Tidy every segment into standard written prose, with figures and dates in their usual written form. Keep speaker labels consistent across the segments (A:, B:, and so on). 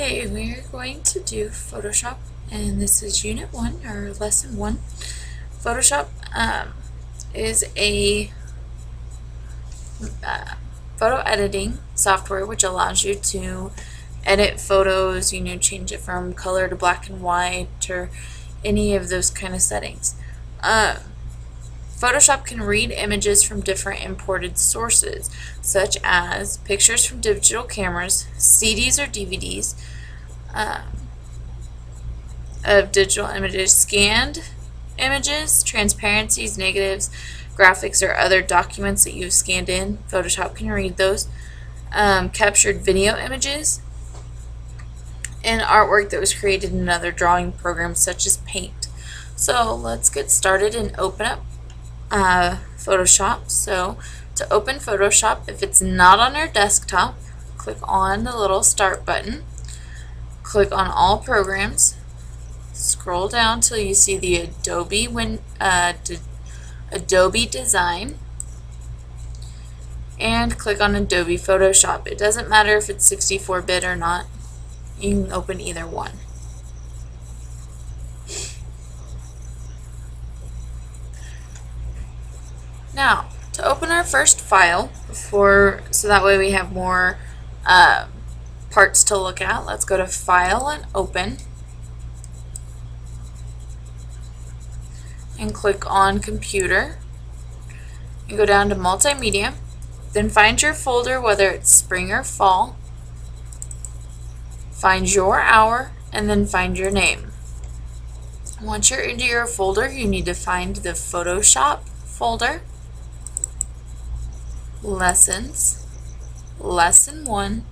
A: Okay, we're going to do Photoshop, and this is Unit 1, or Lesson 1. Photoshop is a photo editing software which allows you to edit photos, change it from color to black and white, or any of those kind of settings. Photoshop can read images from different imported sources, such as pictures from digital cameras, CDs or DVDs, of digital images, scanned images, transparencies, negatives, graphics, or other documents that you've scanned in. Photoshop can read those. Captured video images, and artwork that was created in other drawing programs such as Paint. So let's get started and open up Photoshop. So to open Photoshop, if it's not on your desktop, click on the little start button, click on all programs, scroll down till you see the Adobe Design, and click on Adobe Photoshop. It doesn't matter if it's 64-bit or not, you can open either one. Now, to open our first file, so that way we have more parts to look at, let's go to File and Open, and click on Computer, and go down to Multimedia, then find your folder, whether it's spring or fall, find your hour, and then find your name. Once you're into your folder, you need to find the Photoshop folder, Lessons, Lesson 1,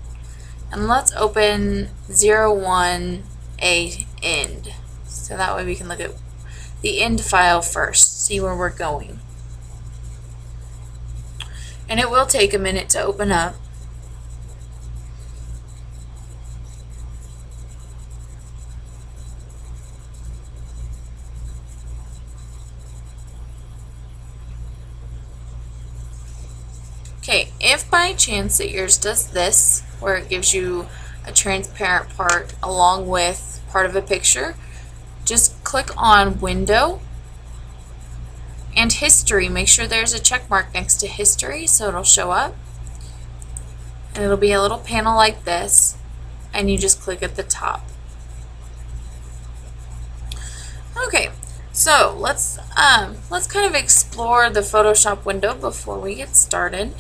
A: and let's open 01A End. So that way we can look at the end file first, see where we're going. And it will take a minute to open up. Okay, if by chance that yours does this, where it gives you a transparent part along with part of a picture, just click on Window and History. Make sure there's a check mark next to History so it'll show up. And it'll be a little panel like this, and you just click at the top. Okay, so let's kind of explore the Photoshop window before we get started.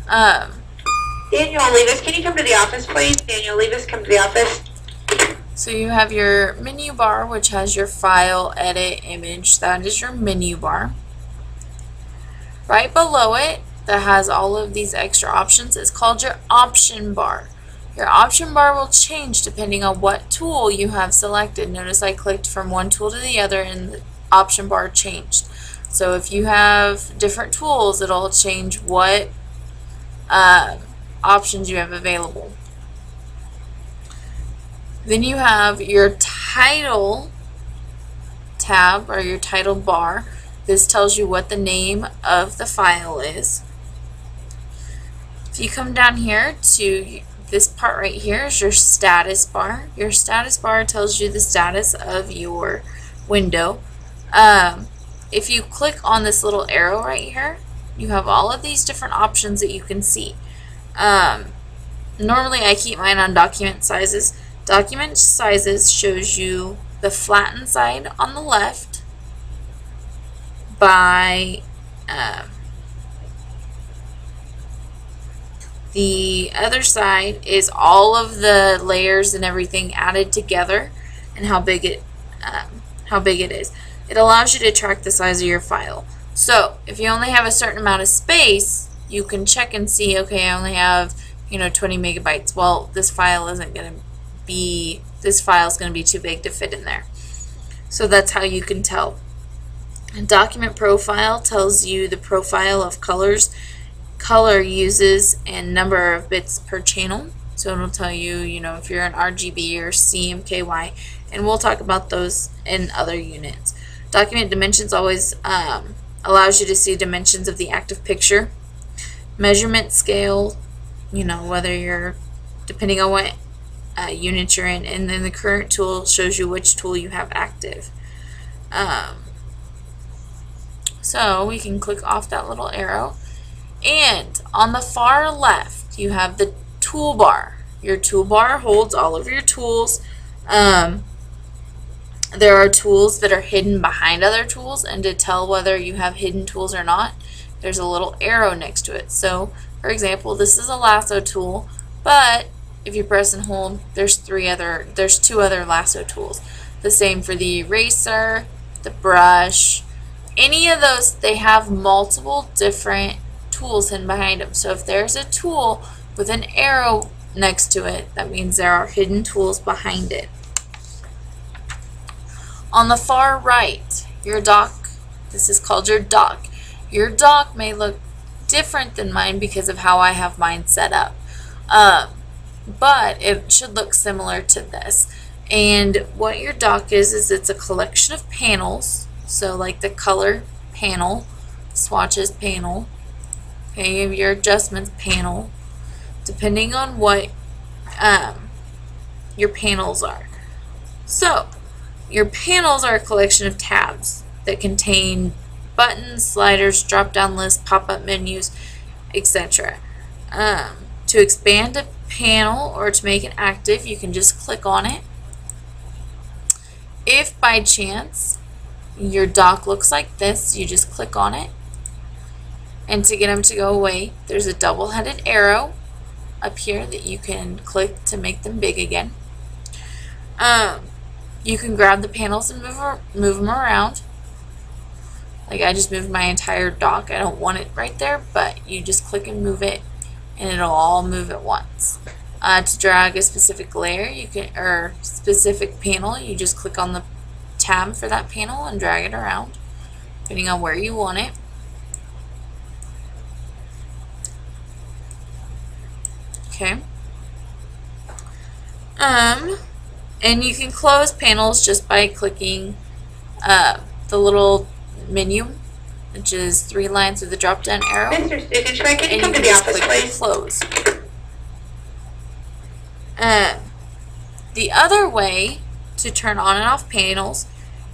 B: Daniel Levis, can you come to the office, please? Daniel Levis, come to the office.
A: So you have your menu bar, which has your File, Edit, Image. That is your menu bar. Right below it, that has all of these extra options, is called your option bar. Your option bar will change depending on what tool you have selected. Notice I clicked from one tool to the other and the option bar changed. So if you have different tools, it'll change what options you have available. Then you have your title tab, or your title bar. This tells you what the name of the file is. If you come down here to this part right here is your status bar. Your status bar tells you the status of your window. If you click on this little arrow right here, you have all of these different options that you can see. Normally I keep mine on document sizes. Document sizes shows you the flattened side on the left by the other side is all of the layers and everything added together and how big it is. It allows you to track the size of your file. So if you only have a certain amount of space, you can check and see, okay, I only have 20 megabytes. Well, this file is going to be too big to fit in there. So that's how you can tell. And document profile tells you the profile of color uses, and number of bits per channel. So it'll tell you, if you're an RGB or CMKY, and we'll talk about those in other units. Document dimensions always allows you to see dimensions of the active picture. Measurement scale, whether you're, depending on what unit you're in, and then the current tool shows you which tool you have active. So we can click off that little arrow, and on the far left you have the toolbar. Your toolbar holds all of your tools. There are tools that are hidden behind other tools, and to tell whether you have hidden tools or not, there's a little arrow next to it. So for example, this is a lasso tool, but if you press and hold, there's two other lasso tools. The same for the eraser, the brush, any of those. They have multiple different tools hidden behind them. So if there's a tool with an arrow next to it, that means there are hidden tools behind it. On the far right, your dock, this is called your dock. Your dock may look different than mine because of how I have mine set up. But it should look similar to this. And what your dock is it's a collection of panels. So like the color panel, swatches panel, okay, you have your adjustments panel, depending on what your panels are. So your panels are a collection of tabs that contain buttons, sliders, drop-down lists, pop-up menus, etc. To expand a panel or to make it active, you can just click on it. If by chance your dock looks like this, you just click on it. And to get them to go away, there's a double-headed arrow up here that you can click to make them big again. You can grab the panels and move them around. Like I just moved my entire dock. I don't want it right there, but you just click and move it, and it'll all move at once. To drag a specific layer, or specific panel, you just click on the tab for that panel and drag it around, depending on where you want it. Okay. And you can close panels just by clicking the little menu, which is 3 lines with a drop-down arrow.
B: Mr. Stugensberg, can you
A: And
B: come
A: you
B: to
A: can
B: the
A: just
B: office,
A: click
B: please?
A: close. The other way to turn on and off panels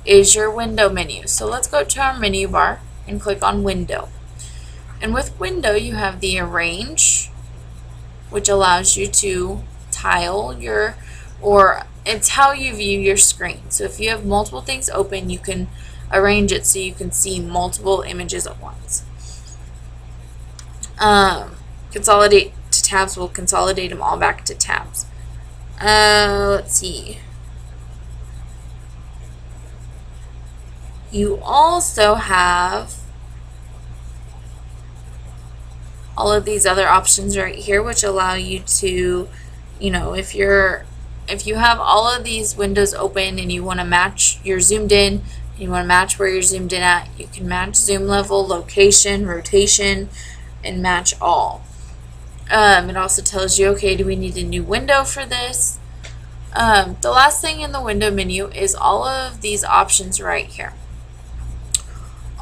A: is your window menu. So let's go to our menu bar and click on window. And with window you have the arrange, which allows you to tile it's how you view your screen. So if you have multiple things open, you can arrange it so you can see multiple images at once. Consolidate to tabs will consolidate them all back to tabs. Let's see. You also have all of these other options right here, which allow you to, if you have all of these windows open and you want to match, you're zoomed in, and you want to match where you're zoomed in at, you can match zoom level, location, rotation, and match all. It also tells you, okay, do we need a new window for this? The last thing in the window menu is all of these options right here.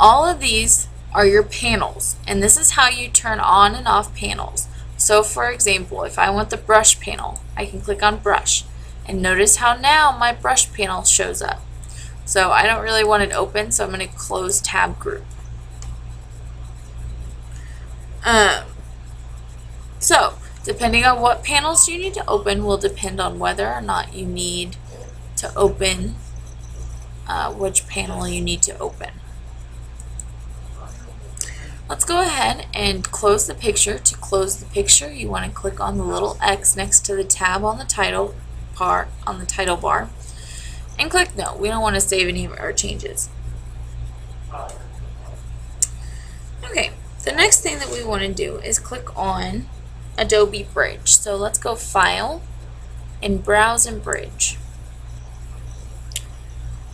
A: All of these are your panels, and this is how you turn on and off panels. So for example, if I want the brush panel, I can click on brush, and notice how now my brush panel shows up. So I don't really want it open, so I'm going to close tab group. So depending on what panels you need to open will depend on whether or not you need to open which panel you need to open. Let's go ahead and close the picture. To close the picture, you want to click on the little X next to the tab on the title bar, and click no. We don't want to save any of our changes. Okay, the next thing that we want to do is click on Adobe Bridge. So let's go File and Browse and Bridge.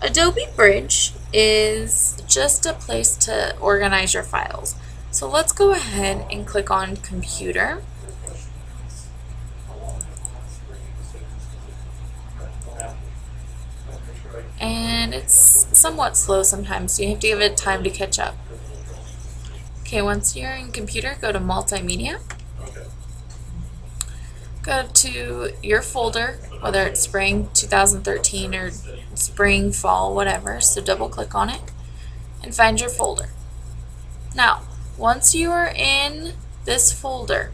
A: Adobe Bridge is just a place to organize your files. So let's go ahead and click on Computer. And it's somewhat slow sometimes, so you have to give it time to catch up. Okay, once you're in Computer, go to Multimedia. go to your folder, whether it's spring 2013 or spring, fall, whatever. So double click on it and find your folder. Now, once you are in this folder,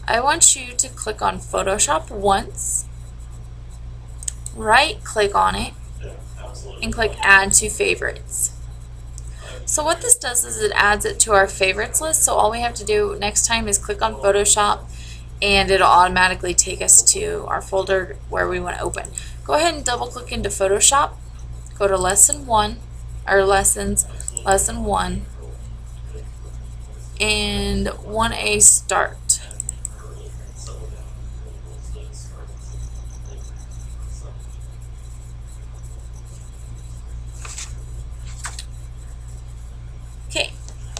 A: I want you to click on Photoshop once, right click on it, and click Add to Favorites. So what this does is it adds it to our favorites list, so all we have to do next time is click on Photoshop and it'll automatically take us to our folder where we want to open. Go ahead and double click into Photoshop, go to Lesson 1, or Lessons, Lesson 1, and 1A Start. Okay,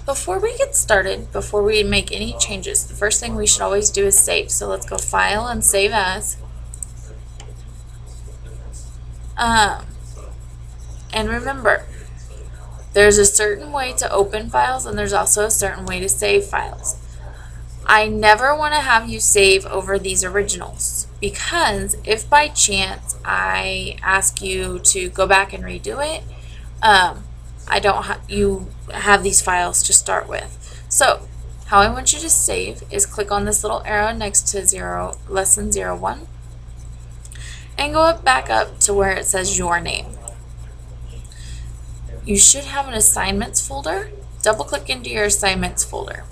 A: before we get started, before we make any changes, the first thing we should always do is save. So let's go File and Save As. And remember, there's a certain way to open files and there's also a certain way to save files. I never want to have you save over these originals, because if by chance I ask you to go back and redo it, you have these files to start with. So how I want you to save is click on this little arrow next to Lesson 01 and go back up to where it says your name. You should have an assignments folder. Double click into your assignments folder.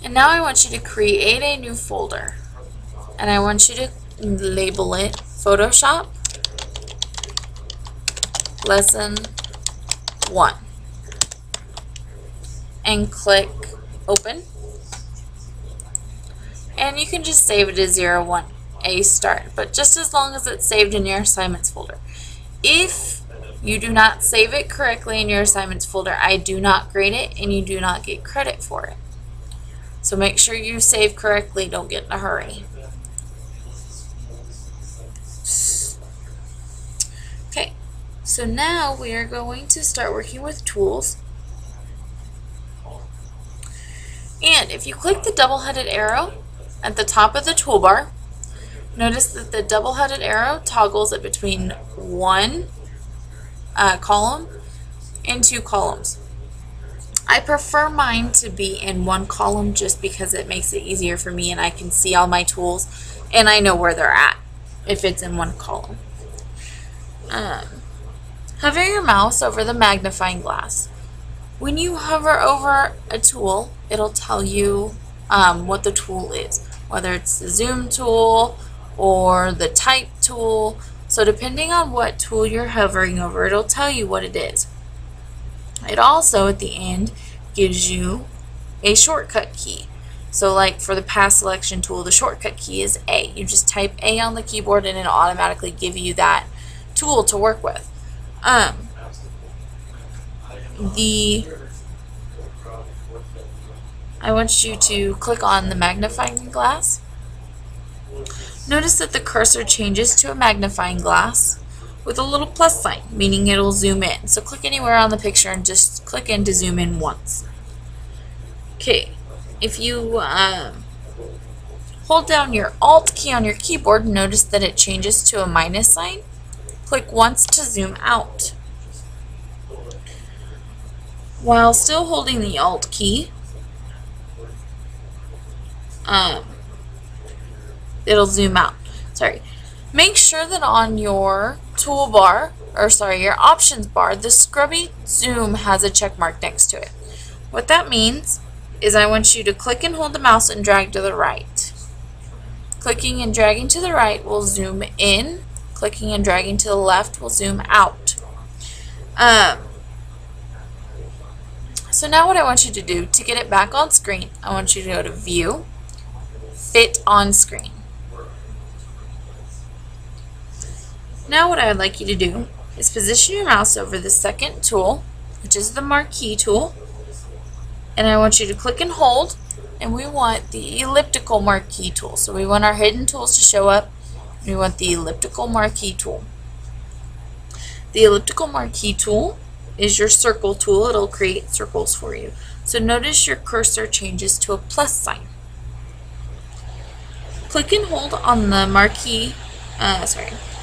A: And now I want you to create a new folder. And I want you to label it Photoshop Lesson 1. And click Open. And you can just save it as 01A Start, but just as long as it's saved in your assignments folder. If you do not save it correctly in your assignments folder, I do not grade it and you do not get credit for it. So make sure you save correctly, don't get in a hurry. Okay, so now we are going to start working with tools. And if you click the double-headed arrow at the top of the toolbar, notice that the double-headed arrow toggles it between one column and 2 columns. I prefer mine to be in 1 column just because it makes it easier for me and I can see all my tools and I know where they're at if it's in 1 column. Hover your mouse over the magnifying glass. When you hover over a tool, it'll tell you what the tool is, whether it's the zoom tool or the type tool. So depending on what tool you're hovering over, it'll tell you what it is. It also, at the end, gives you a shortcut key. So like for the pass selection tool, the shortcut key is A. You just type A on the keyboard and it'll automatically give you that tool to work with. I want you to click on the magnifying glass. Notice that the cursor changes to a magnifying glass with a little plus sign, meaning it'll zoom in. So click anywhere on the picture and just click in to zoom in once. Okay, if you hold down your Alt key on your keyboard, notice that it changes to a minus sign. Click once to zoom out. While still holding the Alt key, it'll zoom out. Sorry. Make sure that on your toolbar, your options bar, the scrubby zoom has a check mark next to it. What that means is I want you to click and hold the mouse and drag to the right. Clicking and dragging to the right will zoom in. Clicking and dragging to the left will zoom out. So now what I want you to do, to get it back on screen, I want you to go to View, Fit on Screen. Now what I would like you to do is position your mouse over the second tool, which is the marquee tool, and I want you to click and hold, and we want the elliptical marquee tool. So we want our hidden tools to show up. We want the elliptical marquee tool. The elliptical marquee tool is your circle tool. It'll create circles for you. So notice your cursor changes to a plus sign. Click and hold on the marquee,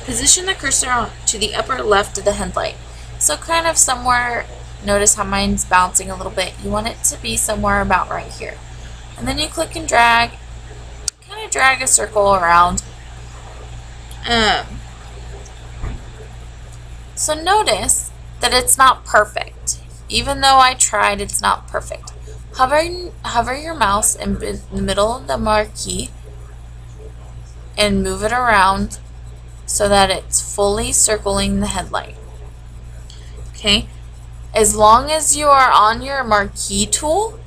A: position the cursor to the upper left of the headlight. So kind of somewhere, notice how mine's bouncing a little bit. You want it to be somewhere about right here. And then you click and drag, kind of drag a circle around. So notice that it's not perfect. Even though I tried, it's not perfect. Hover your mouse in the middle of the marquee and move it around so that it's fully circling the headlight. Okay, as long as you are on your marquee tool,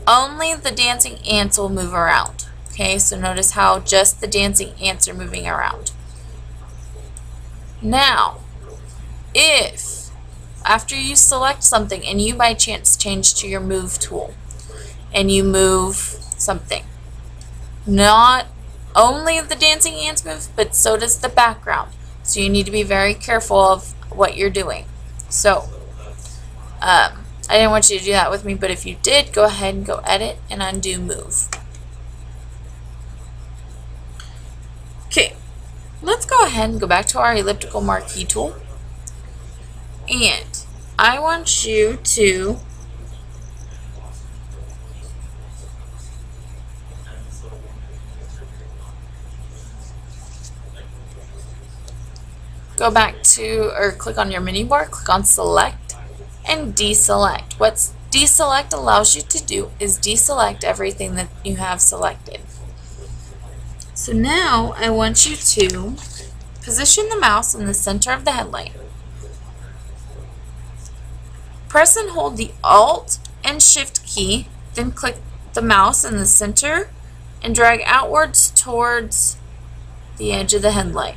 A: only the dancing ants will move around. Okay, so notice how just the dancing ants are moving around. Now, if after you select something and you by chance change to your move tool and you move something, not only the dancing ants move, but so does the background. So you need to be very careful of what you're doing. So, I didn't want you to do that with me, but if you did, go ahead and go edit and undo move. Okay, let's go ahead and go back to our elliptical marquee tool. And I want you to go back to, or click on your menu bar, click on select and deselect. What deselect allows you to do is deselect everything that you have selected. So now I want you to position the mouse in the center of the headlight. Press and hold the Alt and Shift key, then click the mouse in the center and drag outwards towards the edge of the headlight.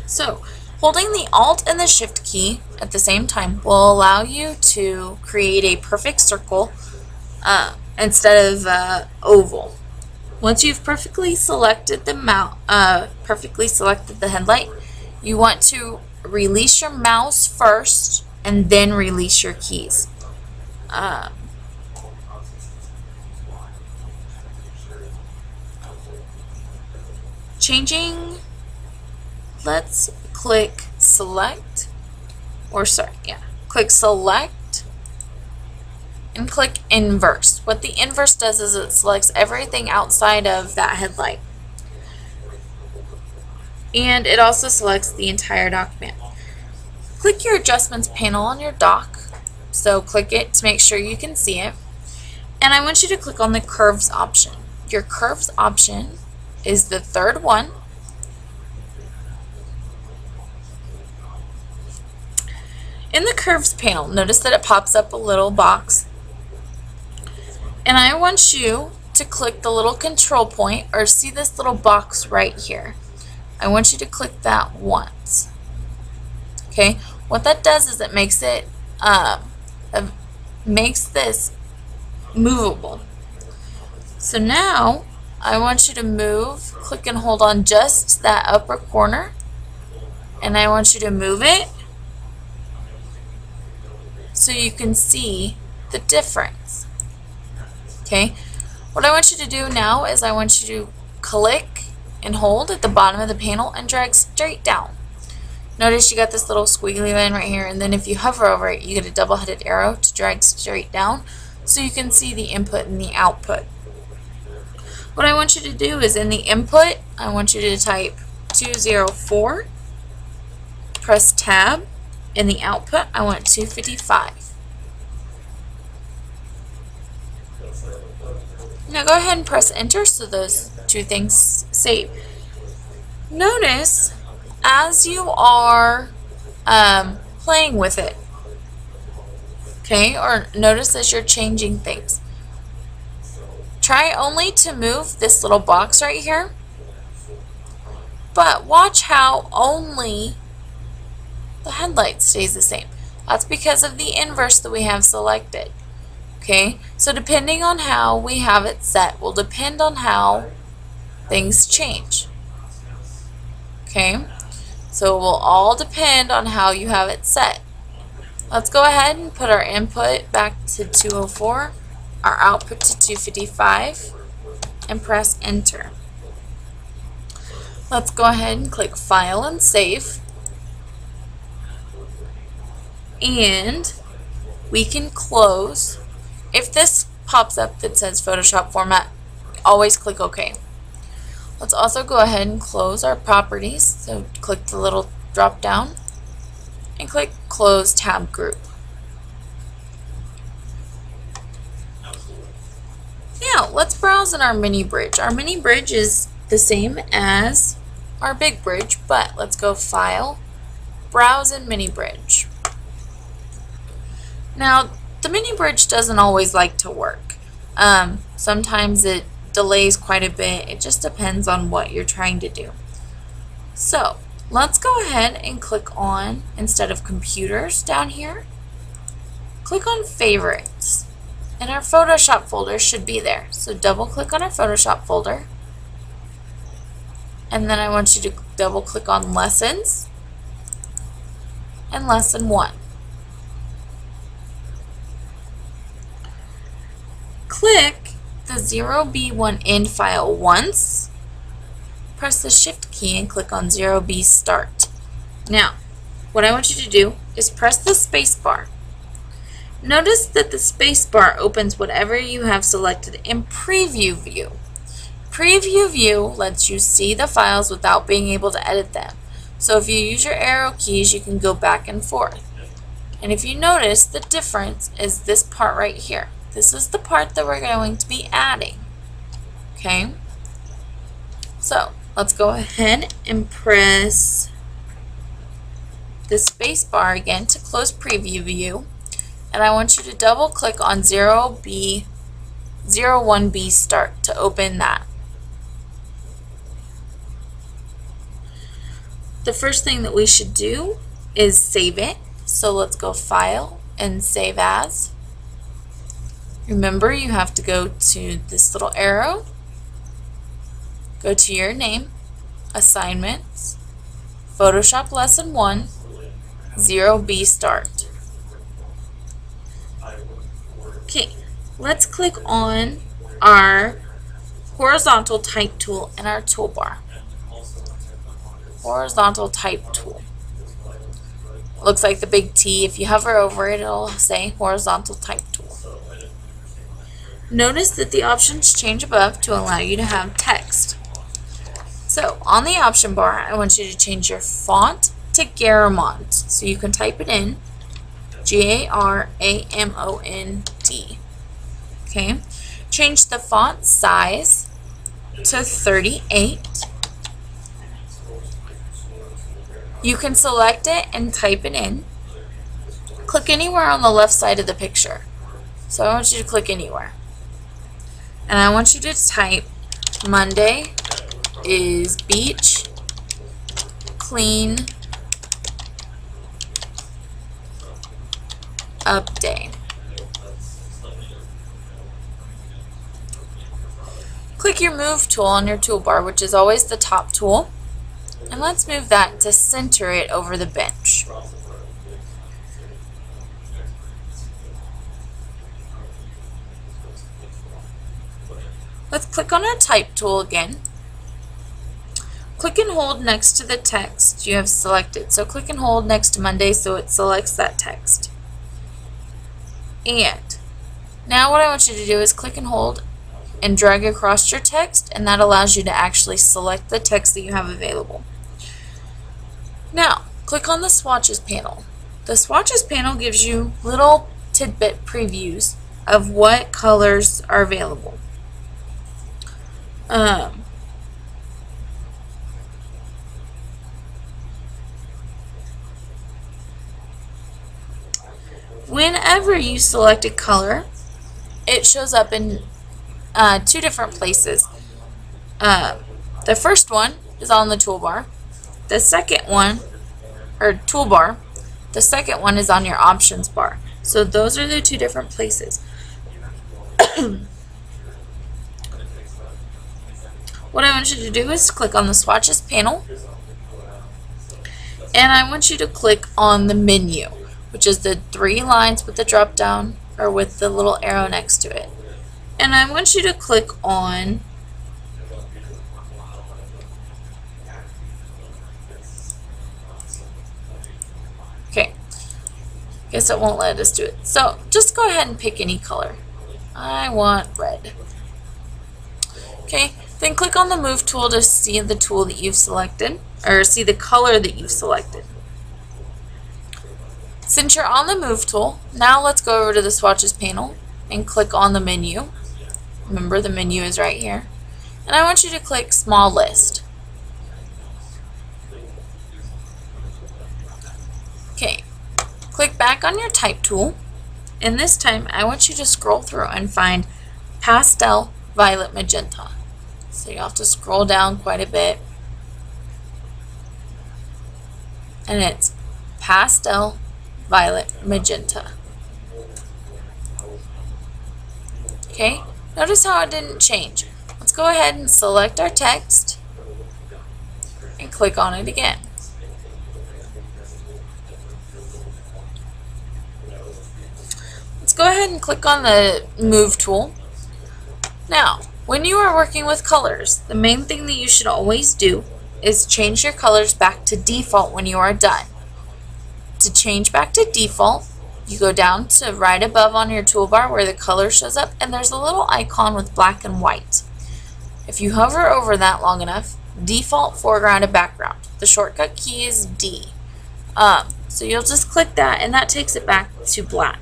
A: So, holding the Alt and the Shift key at the same time will allow you to create a perfect circle instead of oval. Once you've perfectly selected the headlight, you want to release your mouse first and then release your keys. Let's click select, click select and click inverse. What the inverse does is it selects everything outside of that headlight. And it also selects the entire document. Click your adjustments panel on your dock. So click it to make sure you can see it. And I want you to click on the curves option. Your curves option is the third one. In the curves panel, notice that it pops up a little box. And I want you to click the little control point, or see this little box right here. I want you to click that once. Okay, what that does is it makes this movable. So now I want you to move, click and hold on just that upper corner, and I want you to move it so you can see the difference. Okay, what I want you to do now is I want you to click and hold at the bottom of the panel and drag straight down. Notice you got this little squiggly line right here, and then if you hover over it, you get a double-headed arrow to drag straight down so you can see the input and the output. What I want you to do is in the input, I want you to type 204, press tab. In the output, I want 255. Now go ahead and press enter so those two things save. Notice as you are playing with it, okay, or notice as you're changing things, try only to move this little box right here, but watch how only the headlight stays the same. That's because of the inverse that we have selected. Okay, so depending on how we have it set will depend on how things change. Okay, so it will all depend on how you have it set. Let's go ahead and put our input back to 204, our output to 255. and press enter. Let's go ahead and click File and Save. And we can close. If this pops up that says Photoshop format, always click OK. Let's also go ahead and close our properties. So click the little drop down and click Close Tab Group. Now let's browse in our mini bridge. Our mini bridge is the same as our big bridge, but let's go File, Browse in Mini Bridge. Now the mini bridge doesn't always like to work. Sometimes it delays quite a bit. It just depends on what you're trying to do. So let's go ahead and click on, instead of computers down here, click on favorites. And our Photoshop folder should be there. So double click on our Photoshop folder. And then I want you to double click on lessons and lesson 1. Click the 0B1 end file once, press the shift key and click on 0B start. Now, what I want you to do is press the space bar. Notice that the space bar opens whatever you have selected in preview view. Preview view lets you see the files without being able to edit them. So if you use your arrow keys, you can go back and forth. And if you notice, the difference is this part right here. This is the part that we're going to be adding. Okay? So let's go ahead and press the space bar again to close preview view. And I want you to double click on 01B start to open that. The first thing that we should do is save it. So let's go File and Save As. Remember, you have to go to this little arrow, go to your name, Assignments, Photoshop Lesson 1, 0B Start. Okay, let's click on our horizontal type tool in our toolbar. Horizontal type tool. Looks like the big T. If you hover over it, it'll say horizontal type tool. Notice that the options change above to allow you to have text. So on the option bar, I want you to change your font to Garamond. So you can type it in, G-A-R-A-M-O-N-D. Okay. Change the font size to 38. You can select it and type it in. Click anywhere on the left side of the picture. So I want you to click anywhere. And I want you to type Monday is beach clean up day. Click your move tool on your toolbar, which is always the top tool, and let's move that to center it over the bench. Let's click on our type tool again. Click and hold next to the text you have selected. So click and hold next to Monday so it selects that text. And now what I want you to do is click and hold and drag across your text, and that allows you to actually select the text that you have available. Now, click on the swatches panel. The swatches panel gives you little tidbit previews of what colors are available. Whenever you select a color, it shows up in 2 different places. The first one is on the toolbar. The second one, or toolbar, the second one is on your options bar. So those are the 2 different places. What I want you to do is click on the swatches panel, and I want you to click on the menu, which is the 3 lines with the drop down or with the little arrow next to it. And I want you to click on Guess it won't let us do it. So just go ahead and pick any color. I want red. Okay, then click on the move tool to see the tool that you've selected, or see the color that you've selected. Since you're on the move tool, now let's go over to the swatches panel and click on the menu. Remember, the menu is right here. And I want you to click small list. Okay, click back on your type tool, and this time I want you to scroll through and find pastel, violet, magenta. So you have to scroll down quite a bit. And it's pastel, violet, magenta. Okay, notice how it didn't change. Let's go ahead and select our text and click on it again. Let's go ahead and click on the move tool. Now, when you are working with colors, the main thing that you should always do is change your colors back to default when you are done. To change back to default, you go down to right above on your toolbar where the color shows up, and there's a little icon with black and white. If you hover over that long enough, default foreground and background. The shortcut key is D. So you'll just click that, and that takes it back to black.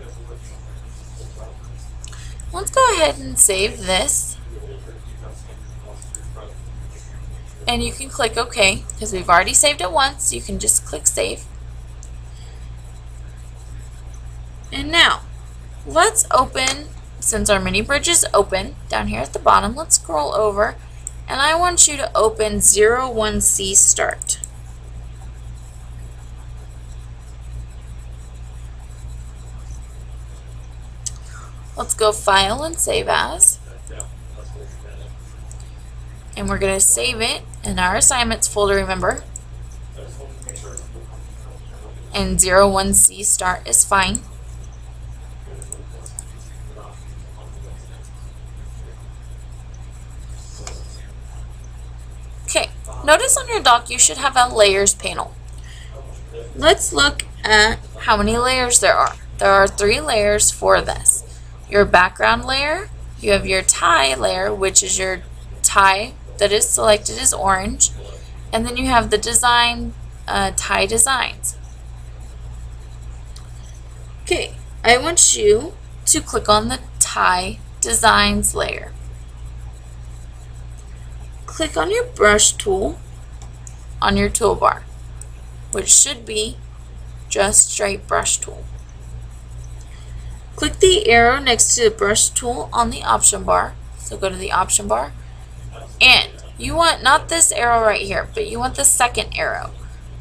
A: Let's go ahead and save this. And you can click OK, because we've already saved it once. You can just click Save. And now, let's open, since our mini bridge is open, down here at the bottom, let's scroll over, and I want you to open 01C Start. Let's go File and Save As. And we're going to save it in our assignments folder, remember. And 01C Start is fine. Okay, notice on your dock you should have a layers panel. Let's look at how many layers there are. There are 3 layers for this. Your background layer, you have your tie layer, which is your tie that is selected as orange, and then you have the design, tie designs. Okay, I want you to click on the tie designs layer. Click on your brush tool on your toolbar, which should be just straight brush tool. Click the arrow next to the brush tool on the option bar. So go to the option bar, and you want not this arrow right here, but you want the second arrow,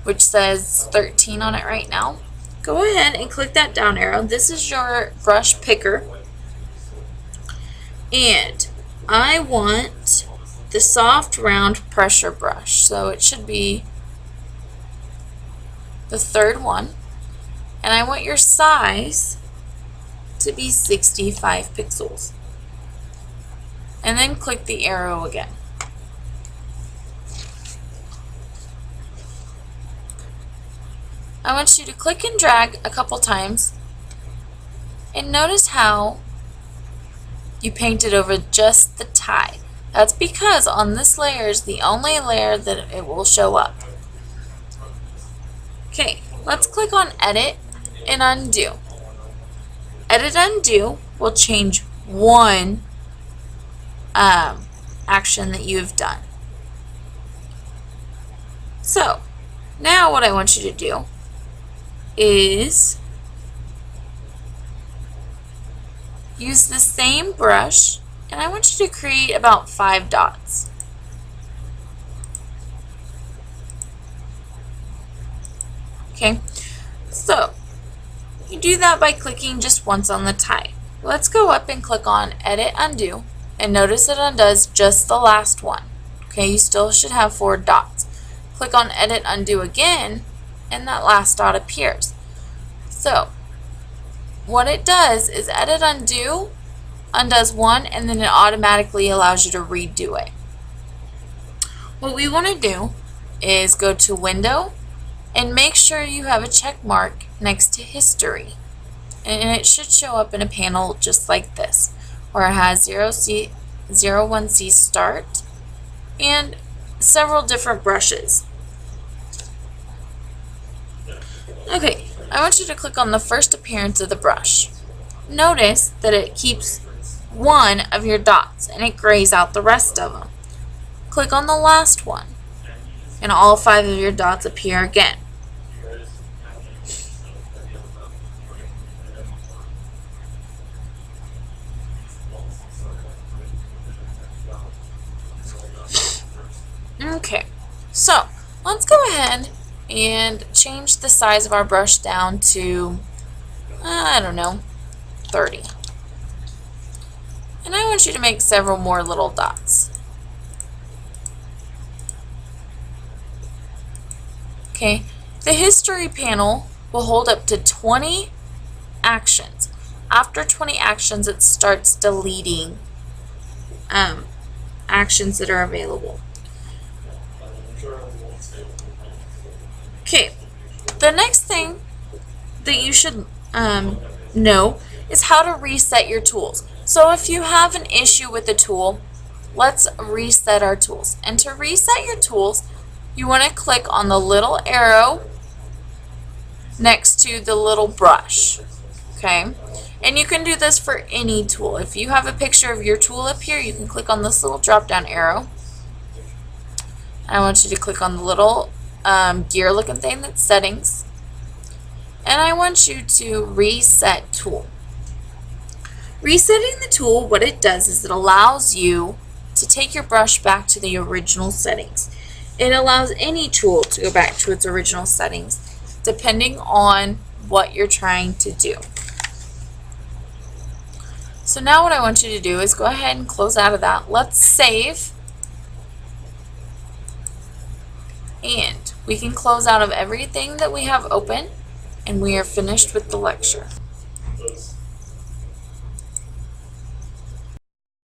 A: which says 13 on it right now. Go ahead and click that down arrow. This is your brush picker, and I want the soft round pressure brush, so it should be the third one, and I want your size to be 65 pixels, and then click the arrow again. I want you to click and drag a couple times, and notice how you painted over just the tie. That's because on this layer is the only layer that it will show up. Okay, let's click on Edit and Undo. Edit Undo will change one action that you've done. So, now what I want you to do is use the same brush, and I want you to create about 5 dots. Okay, so you do that by clicking just once on the tie. Let's go up and click on Edit Undo, and notice it undoes just the last one. Okay, you still should have 4 dots. Click on Edit Undo again, and that last dot appears. So what it does is Edit Undo undoes one, and then it automatically allows you to redo it. What we want to do is go to Window and make sure you have a check mark next to History. and it should show up in a panel just like this, where it has 01C start and several different brushes. Okay, I want you to click on the first appearance of the brush. Notice that it keeps one of your dots and it grays out the rest of them. Click on the last one and all 5 of your dots appear again. Okay, so let's go ahead and change the size of our brush down to, I don't know, 30. And I want you to make several more little dots. Okay, the history panel will hold up to 20 actions. After 20 actions, it starts deleting actions that are available. Okay, the next thing that you should know is how to reset your tools. So if you have an issue with the tool, let's reset our tools. And to reset your tools, you want to click on the little arrow next to the little brush. Okay, and you can do this for any tool. If you have a picture of your tool up here, you can click on this little drop down arrow. I want you to click on the little gear looking thing that's settings, and I want you to reset tool. Resetting the tool, what it does is it allows you to take your brush back to the original settings. It allows any tool to go back to its original settings depending on what you're trying to do. So now what I want you to do is go ahead and close out of that. Let's save. And we can close out of everything that we have open, and we are finished with the lecture.